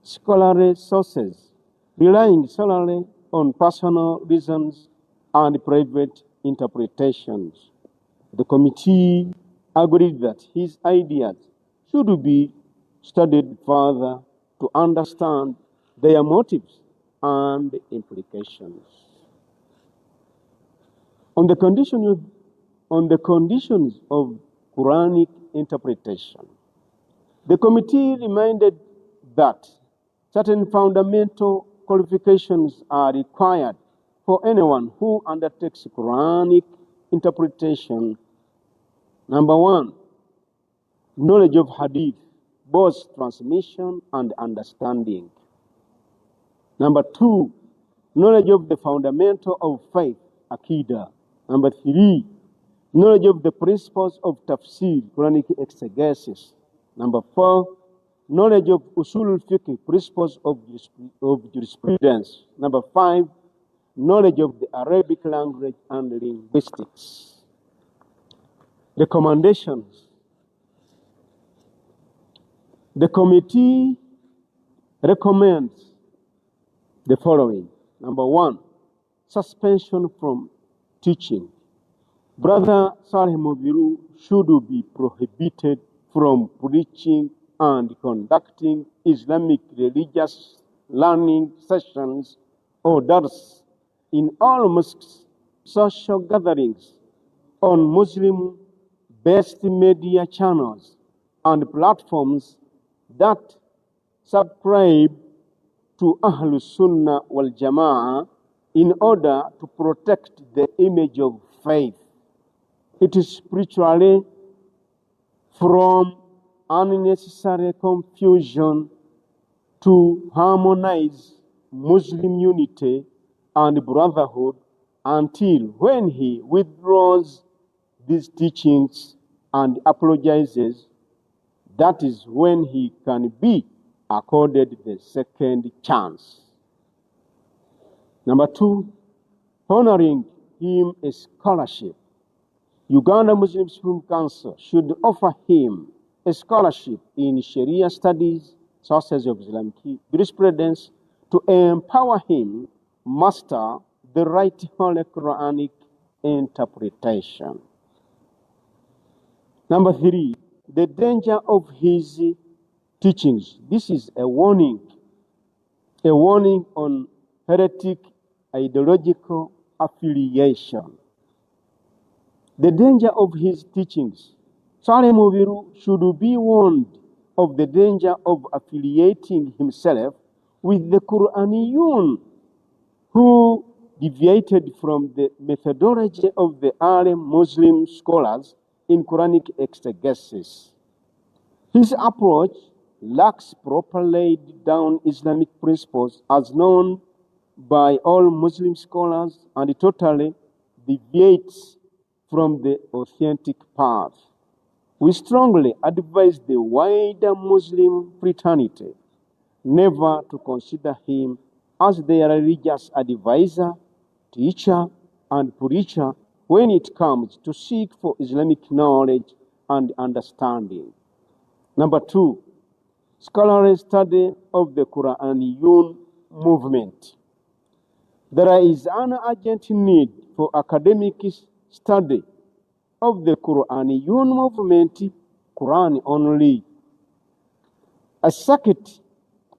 scholarly sources, relying solely on personal reasons and private interpretations. The committee agreed that his ideas should be studied further to understand their motives and implications. On the conditions of Quranic interpretation, the committee reminded that certain fundamental qualifications are required for anyone who undertakes Quranic interpretation. Number one, knowledge of hadith, both transmission and understanding. Number two, knowledge of the fundamental of faith, Aqidah. Number three, knowledge of the principles of tafsir, Quranic exegesis. Number four, knowledge of usul al-fiqh, principles of jurisprudence. Number five, knowledge of the Arabic language and linguistics. Recommendations. The committee recommends the following. Number one, suspension from teaching. Brother Swaleh Mubiru should be prohibited from preaching and conducting Islamic religious learning sessions or dars in all mosques, social gatherings, on Muslim-based media channels and platforms that subscribe to Ahlus Sunnah wal Jama'ah in order to protect the image of faith. It is spiritually from unnecessary confusion to harmonize Muslim unity and brotherhood until when he withdraws these teachings and apologizes, that is when he can be accorded the second chance. Number two, honoring him a scholarship. Uganda Muslim Supreme Council should offer him a scholarship in Sharia studies, sources of Islamic jurisprudence, to empower him master the right Holy Quranic interpretation. Number three, the danger of his teachings. This is a warning on heretic ideological affiliation. The danger of his teachings. Swaleh Mubiru should be warned of the danger of affiliating himself with the Quraniyun, who deviated from the methodology of the early Muslim scholars in Quranic exegesis. His approach lacks proper laid down Islamic principles as known by all Muslim scholars and totally deviates from the authentic path. We strongly advise the wider Muslim fraternity never to consider him as their religious advisor, teacher, and preacher when it comes to seek for Islamic knowledge and understanding. Number two, scholarly study of the Quraniyun movement. There is an urgent need for academic study of the Quraniyun movement, Quran only. A circuit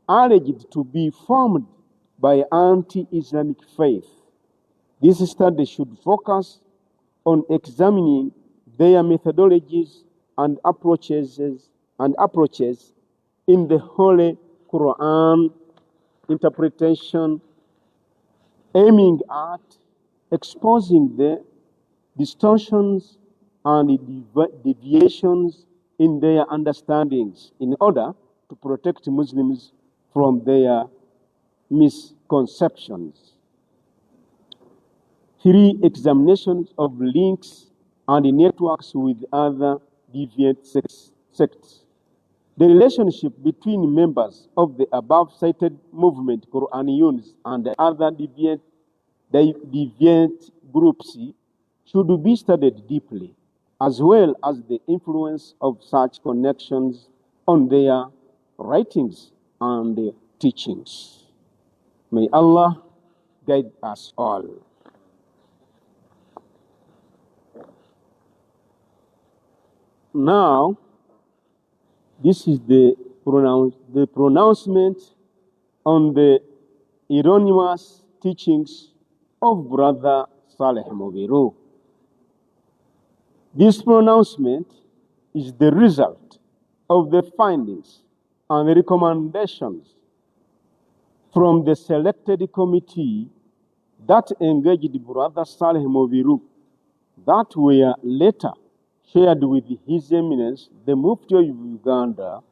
alleged to be formed by anti-Islamic faith. This study should focus on examining their methodologies and approaches in the Holy Quran interpretation, aiming at exposing the distortions and deviations in their understandings in order to protect Muslims from their misconceptions. Three, examinations of links and networks with other deviant sects. The relationship between members of the above-cited movement, Quraniyuns, and other deviant groups should be studied deeply, as well as the influence of such connections on their writings and teachings. May Allah guide us all. Now, this is the pronouncement on the erroneous teachings of Brother Swaleh Mubiru. This pronouncement is the result of the findings and recommendations from the selected committee that engaged Brother Swaleh Mubiru that were later shared with His Eminence, the Mufti of Uganda,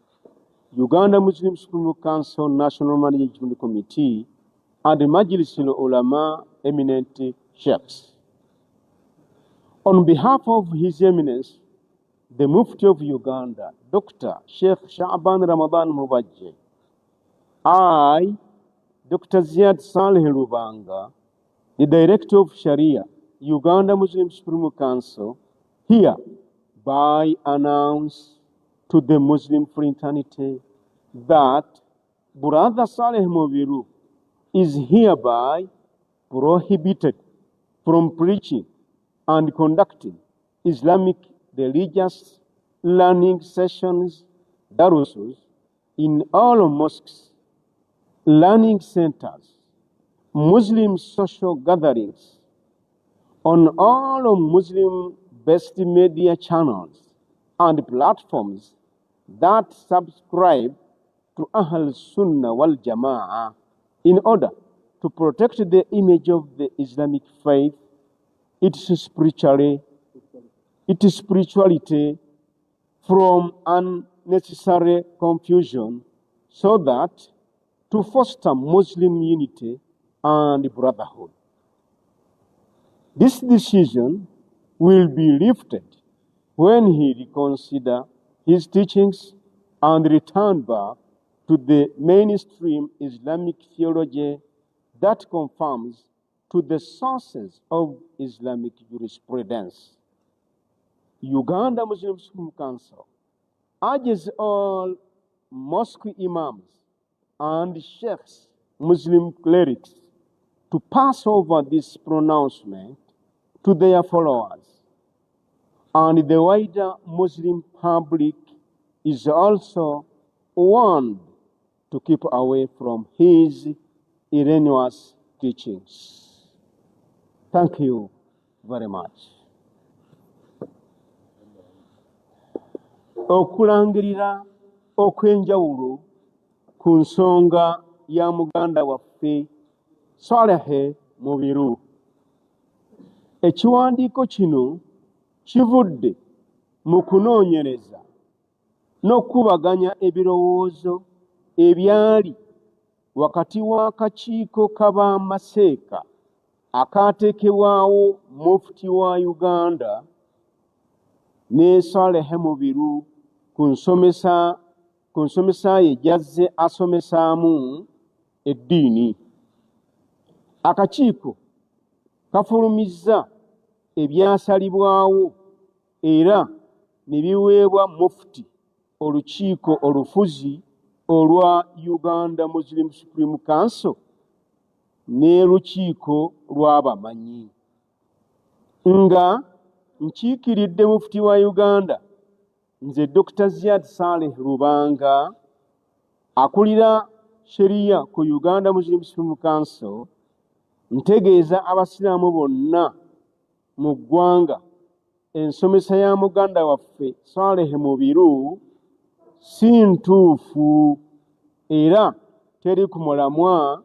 Uganda Muslim Supreme Council National Management Committee, and the Majlis Ulama eminent sheikhs. On behalf of His Eminence, the Mufti of Uganda, Dr. Sheikh Sha'ban Ramadan Mubajje, I, Dr. Ziad Saleh Lubanga, the Director of Sharia, Uganda Muslim Supreme Council, hereby announce to the Muslim fraternity that Brother Swaleh Mubiru is hereby prohibited from preaching and conducting Islamic religious learning sessions, darusus, in all mosques, learning centers, Muslim social gatherings, on all Muslim-based media channels and platforms that subscribe to Ahl Sunnah wal Jama'ah in order to protect the image of the Islamic faith, its spirituality from unnecessary confusion, so that to foster Muslim unity and brotherhood. This decision will be lifted when he reconsider his teachings and return back to the mainstream Islamic theology that conforms to the sources of Islamic jurisprudence. Uganda Muslim Supreme Council urges all mosque imams and sheikhs, Muslim clerics, to pass over this pronouncement to their followers, and the wider Muslim public is also warned to keep away from his erroneous teachings. Thank you very much. Okulangirira okwenjawulo ku nsonga ya muganda waffe Swaleh Mubiru. Ekiwandiiko kino kivudde mu kunoonyereza n'okubaganya ebirowoozo ebyali wakati w'akakiiko k'abamaseeka akaateekebwawo Mufti wa Uganda ne Swaleh Mubiru ku nsomesa ye gy'azze asomesaamu eddiini. Akakiiko kafulumizza ebyasalibwawo era ne biweebwa Mufti olukiiko olufuzi olwa Uganda Muslim Supreme Council ne lukiiko lw'abamanyi. Nga nkiikiridde Mufti wa Uganda, nze Dr. Ziad Saleh Lubanga, akulira Sharia ku Uganda Muslim Supreme Council, ntegeeza abasiraamu bonna mu ggwanga ensomesa ya muganda waffe Swaleh Mubiru si ntuufu era teri ku mulamwa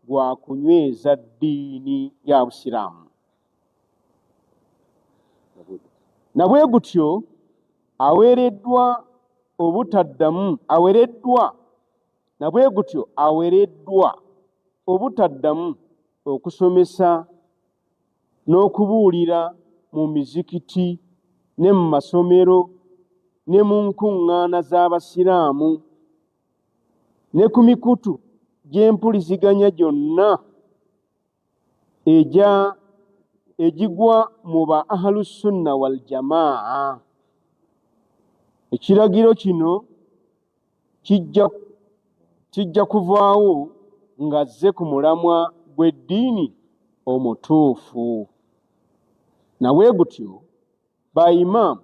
gwa kunyweza ddiini ya Busiraamu. Na bwe gutyo awereddwa obutaddamu okusomesa n'okubuulira mu mizikiti ne mu masomero ne mu nkuŋŋaana z'abasiraamu ne ku mikutu gy'empuliziganya gyonna egigwa mu ba Ahlu Sunna wal Jamaa. Ekiragiro kino kijja kuvaawo ng'azze ku mulamwa gw'eddiini omutuufu. Nawe gutyo ba Imaam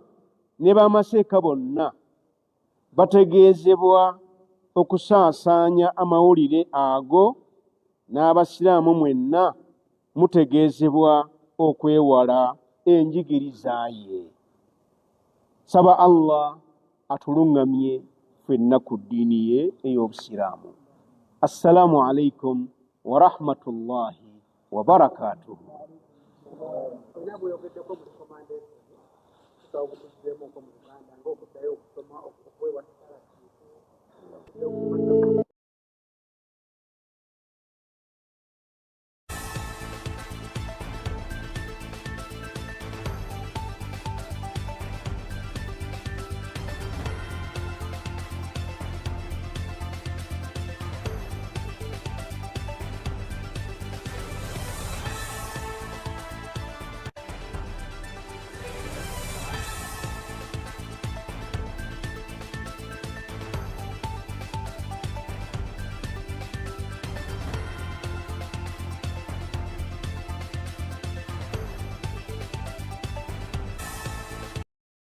ne bamaseeka bonna bategeezebwa okusaasaanya amawulire ago, n'abasiraamu mwenna mutegeezebwa okwewala enjigiriza ye. Saba Allah atulungamye ffenna ku ddiini ye ey'obusiraamu. Assalamu alaikum wa rahmatullahi wa barakatuh.